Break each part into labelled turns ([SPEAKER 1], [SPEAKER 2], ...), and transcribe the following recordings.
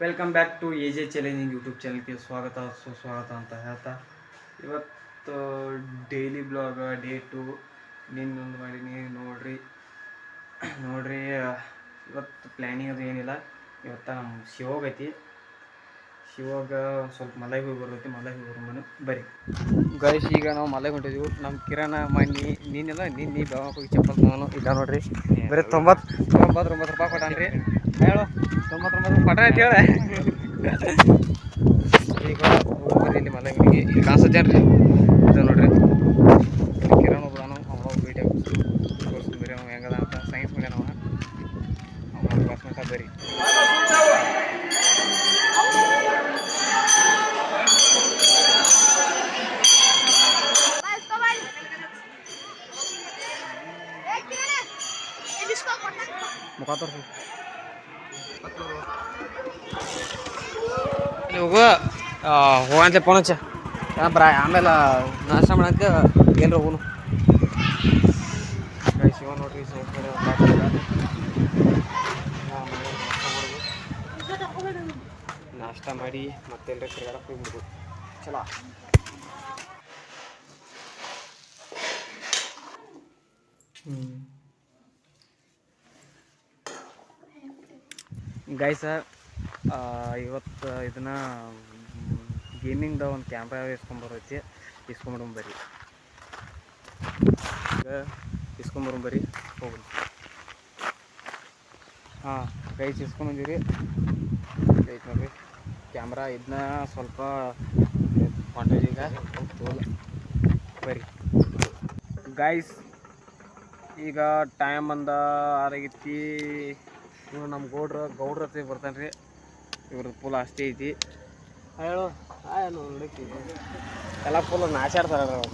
[SPEAKER 1] Welcome back to A J challenging YouTube ಚಾನಲ್ಗೆ ಸ್ವಾಗತ ಸುಸ್ವಾಗತ ಅಂತ ಹೇಳ್ತಾ ಇವತ್ತು ಡೈಲಿ ಬ್ಲಾಗ್ ಡೇ 2 ನಿನ್ನೊಂದು ಮಾಡೀನಿ ನೋಡ್ರಿ ಇವತ್ತು ಪ್ಲ್ಯಾನಿಂಗ್ ಅದು ಏನಿಲ್ಲ. ಇವತ್ತು ನಮ್ಮ ಶಿವಾಗ ಸ್ವಲ್ಪ ಮಲೆಗೆ ಹೋಗಿ ಬರ್ತೈತಿ. ಮಲೆಗೆ ಹೋಗಿ ಬರೋಣ ಬರೀ ಗೈಸ್. ಈಗ ನಾವು ಮಲೆಗೆ ಹೊಂಟಿದ್ದೀವಿ. ನಮ್ಮ ಕಿರಣ ನೀನು ಬೆಳಗ್ಗೆ ಹೋಗಿ ಚಪ್ಪಲ್ ತೊಗೊಂಡು ಇಲ್ಲ ನೋಡ್ರಿ. ಬರೀ 99 ರೂಪಾಯಿ ಕೊಟ್ಟಾನ್ರಿ. ಹೇಳು 99 ಪಟ ಅಂತ ಹೇಳ. ಈಗ ಹೋಗ್ಬರ್ರಿ ಇಲ್ಲಿ ಮಲೆಗೆ. ಇಲ್ಲಿ ಕಾಣಿಸ್ತೇನ್ರಿ ಇದು ನೋಡ್ರಿ. ಕಿರಣ ಒಬ್ಬನು ಅವ ವೀಡಿಯೋ ತೋರಿಸ್ತೀನಿ ಬರೀ. ಅವ್ನು ಹೆಂಗದ ಅಂತ ಸೈನ್ಸ್ ಮಾಡ್ಯಾನ. ಅವ್ನು ಕ್ಲಾಸ್ಮೇಟ ಬರೀ. ಮುಖ ತೋರಿಸು ಹೋಗು ಹೋಗಂತೆ ಫೋನ್ ಹಚ್ಚ ಬ್ರಾ. ಆಮೇಲೆ ನಾಷ್ಟ ಮಾಡಕ್ಕೆ ಎಲ್ರು ಹೋಗುನು. ಶಿವ ನೋಡ್ರಿ ನಾಷ್ಟ ಮಾಡಿ ಮತ್ತೆಲ್ಲರೂ ತಿರ್ಗಾಡಕ್ಕೆ ಹೋಗ್ಬಿಡ್ಬೋದು. ಚಲೋ ಗೈಸ, ಇವತ್ತು ಇದನ್ನ ಗೇಮಿಂಗ್ದ ಒಂದು ಕ್ಯಾಮ್ರಾ ಇಸ್ಕೊಂಬರೋಣ ಬರ್ರಿ ಹೋಗ್ರಿ. ಹಾಂ ಗೈಸ್ ಇಸ್ಕೊಂಬಂದಿರಿ. ಐತೆ ನೋಡ್ರಿ ಕ್ಯಾಮ್ರಾ. ಇದನ್ನ ಸ್ವಲ್ಪ ಈಗ ಬರ್ರಿ ಗೈಸ್. ಈಗ ಟೈಮ್ ಅಂದ 6 ಆಗೈತಿ. ಇವ್ರು ನಮ್ಮ ಗೌಡ್ರ ಹತ್ರ ಬರ್ತಾನೆ ರೀ. ಇವ್ರದ್ದು ಫುಲ್ ಆಸ್ತಿ ಐತಿ. ಹೇಳು ನೋಡಕ್ಕೆ ಎಲ್ಲ ಫುಲ್ ನಾಚಾಡ್ತಾರೆ ಅವ್ರು.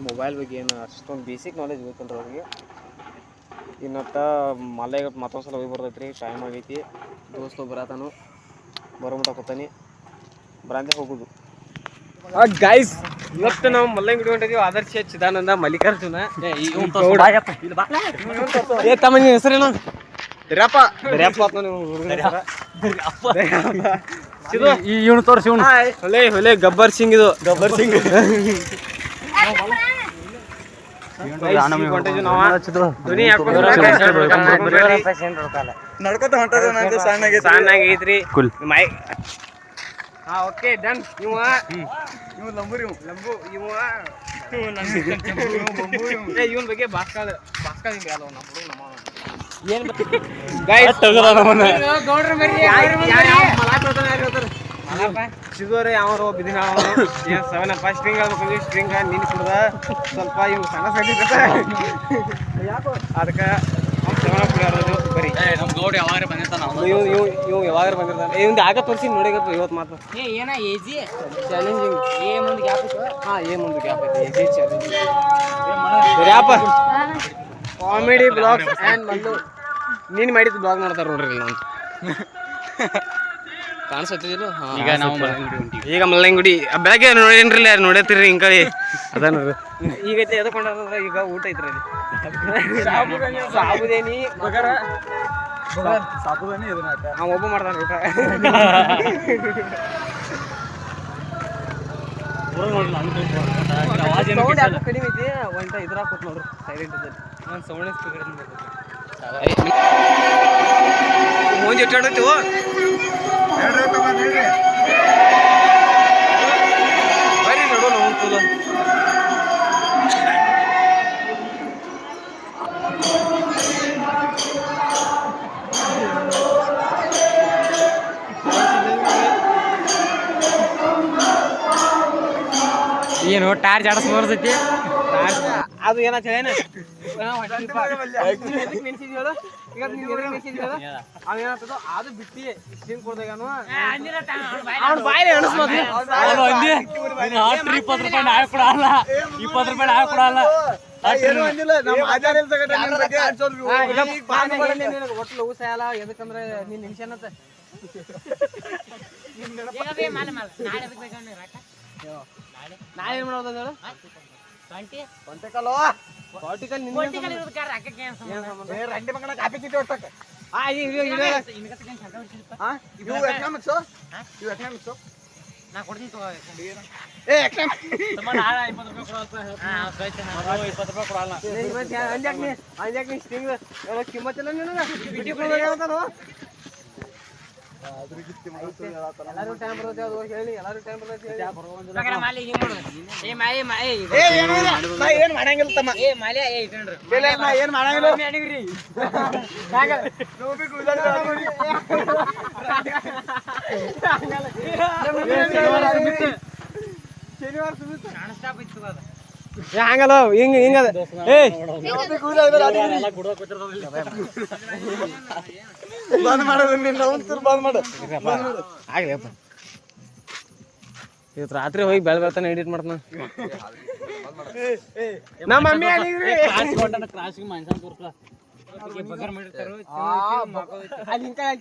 [SPEAKER 1] ಮೊಬೈಲ್ ಬಗ್ಗೆ ಏನು ಅಷ್ಟೊಂದು ಬೇಸಿಕ್ ನಾಲೆಜ್ ಬೇಕಂದ್ರೆ ಅವ್ರಿಗೆ. ಇನ್ನೊತ್ತ ಮಲೆಗೆ ಮತ್ತೊಂದು ಸಲ ಹೋಗಿ ಬರ್ತೈತೆ ರೀ. ಟೈಮ್ ಆಗೈತಿ. ದೋಸ್ತು ಬರತಾನು ಬರೋಮಟ ಕೂತಾನೆ ಬರಂತೆ ಹೋಗೋದು. ಗೈಸ್, ಇವತ್ತು ನಾವು ಮಲ್ಲಂಗಿ ಹಿಡ್ಕೊಂಡಿದ್ದೀವಿ. ಆದರ್ಶ, ಚಿದಾನಂದ, ಮಲ್ಲಿಕಾರ್ಜುನ. ತಮ್ಮ ಹೆಸರೇನು? ಇವನು ತೋರಿಸಿ. ಹೊಲೆ ಗಬ್ಬರ್ ಸಿಂಗ್. ಇದು ಗಬ್ಬರ್ ಸಿಂಗ್. ಸಣ್ಣಾಗೈತ್ರಿ. Okay done. ಇವನ್ ಬಗ್ಗೆ ಬಾಸ್ಕಾಳ ಏನ್ ಸಿಗೋರೆ ಯಾವ ಬಿದಿ ಸೆವೆನಪ್ಪ ಸ್ಟ್ರಿಂಗ್ ಆಗ್ಬೇಕು. ಸ್ಟ್ರಿಂಗ್ ನಿನ್ ಕುಡ್ದ ಸ್ವಲ್ಪ ಇವ್ ಸಣ್ಣ ಅದಕ್ಕೆ ಬರೀ ಯಾವಾಗ ಬಂದಿರ್ತಾನೆ. ಇವ್ ಯಾವಾಗ ಬಂದಿರ್ತಾನೆ. ಇವ್ ಆಗ ತೋರಿಸಿ ನೋಡಿಗಪ್ಪ ಇವತ್ತು ಮಾತು. ಏನ ಏಜಿ ಚಾಲೆಂಜಿಂಗ್ ಮುಂದೆ ಗ್ಯಾಪ್ ಐತಿ. ಮುಂದೆ ಗ್ಯಾಪ್ ಐತಿ. ಏಜಿ challenging comedy blogs and Mallu. ನೀನು ಮಾಡಿದ್ದು ಬ್ಲಾಗ್ ಮಾಡ್ತಾರೆ ನೋಡ್ರಿ. ನಾನು ಕಾಣಿಸತ್ತಿಲ್ಲ. ಈಗ ಮಲ್ಲಂಗುಡಿ ಬೆಳಗ್ಗೆ ನೋಡೇನ್ರಿ. ಯಾರು ನೋಡತ್ತೀರಿ ಹಿಂಗ್ ಕಳಿ ಅದ ನೋಡ್ರಿ. ಈಗೈತೆ ಎದಕೊಂಡ ಈಗ ಊಟ ಐತ್ರಿ. ಸಾಬುದೇನಿ ಒಬ್ಬ ಮಾಡ್ತಾನ ಊಟ. ಕಡಿಮೆ ಐತಿ. ಒಂಟ ಇದ್ರಾಗ ಕೂತ್ ನೋಡ್ರಿ ಸೈಲೆಂಟ್ ಇದ್ದಲ್ಲಿ. ನಾನು ಸೌಂಡ್ ಮುಂಜೆ ಇಟ್ಟಾಡೈತಿ. ಬರೀ ನೋಡು ನಾವು ಕೂಲ ಏನು ಟಾರ್ಚ್ ಆಡಸ್ ಬರ್ತೈತಿ. ಅದು ಏನ ಹೇಳೇನ ಅವೇನಾಗ್ತದ ಅದು ಬಿಟ್ಟಿ ಸ್ಟೀಮ್ ಕೊಡ್ದಾಗ ಅವ್ನ ಬಾಯಿಲೆ ಅಣಸ್ಬೋದು. 20 ರೂಪಾಯಿ ನಾಳೆ ಕೊಡಲ್ಲ, 20 ರೂಪಾಯಿ ನಾಳೆ ಕೊಡಲ್ಲ. ಒಟ್ಟು ಊಸಾಯಲ್ಲ. ಎದಕ್ಕಂದ್ರೆ ನೀನ್ ನಿಮಿಷನತ್ತ ನಾಳೆ ಏನ್ ಮಾಡೋದ ಹೇಳು. ಕಾಪಿ
[SPEAKER 2] ನಾ ಕೊಡ್ತೀನಿ ತಗೋ.
[SPEAKER 1] ಕಿಮ್ಮತ್ತಿಲ್ಲ ಎಲ್ಲಾರು ಟೈಮ್ ಬರುತ್ತೆ ಅದು ಹೇಳಿ ಎಲ್ಲಾರು ಟೈಮ್ ಬರುತ್ತೆ ಏನ್ ಮಾಡಂಗಿಲ್ಲ ತಮ್ಮ
[SPEAKER 2] ಏನ್
[SPEAKER 1] ಮಾಡಂಗಿಲ್ಲ ಶನಿವಾರ ಹಂಗಲ್ಲ ಹಿಂಗ ಹಿಂಗದ ಬಂದ್ ಮಾಡೋದು ಬಂದ್ ಮಾಡು ಆಗ್ಲಿಪ್ಪ ಇವತ್ತು ರಾತ್ರಿ ಹೋಗಿ ಬೆಳ ಬೆಳ್ತಾನೆ ಎಡಿಟ್ ಮಾಡ್ತಾನ ನಮ್ಮ ಮಮ್ಮಿ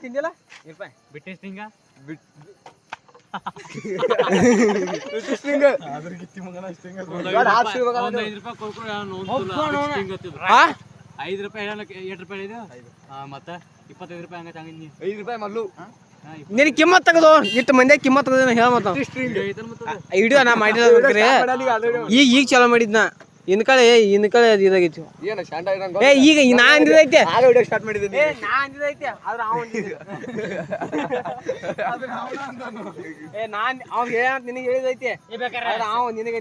[SPEAKER 1] ತಿಂದಿಲ್ಲ
[SPEAKER 2] ಬಿಟ್ಟಿಸ್ತಿಂಗ ₹5 ಇದು ಮತ್ತ ₹25 ಹಂಗ ₹5 ಮಲ್ಲು
[SPEAKER 1] ನಿನ್ ಕಿಮ್ಮತ್ ತಗದು ಇಟ್ಟು ಮಂದಿ ಕಿಮ್ಮತ್ ತಗದ ಹೇಳ ಮತ್ತ ವಿಡಿಯೋ ನಾ ಮಾಡಿದ್ರೆ ಈಗ ಚಲೋ ಮಾಡಿದ್ನ ಇನ್ ಕಡೆ ಇದಾಗಿತ್ತು ಏ ಈಗ ನಾ ಅಂದಿದೈತೆ ಸ್ಟಾರ್ಟ್ ಮಾಡಿದ್ದೀನಿ ನಾ ಅಂದಿದೈತೆ ಆದ್ರೆ ಅವ್ನು ಹೇಳ ನಿನಗೆ ಹೇಳಿದೈತೆ ನಿನಗೆ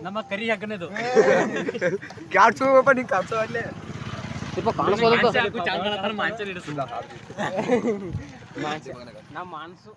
[SPEAKER 2] ನಮ್ಮ ಕರಿ ಹಗ್ಗನದು
[SPEAKER 1] ಕಾಡ್ಸೋಪ್ಪ ನೀ ಕಾಡ್ಸೋ ಅಲ್ಲೇ ನಮ್ಮ ಮಾನಸು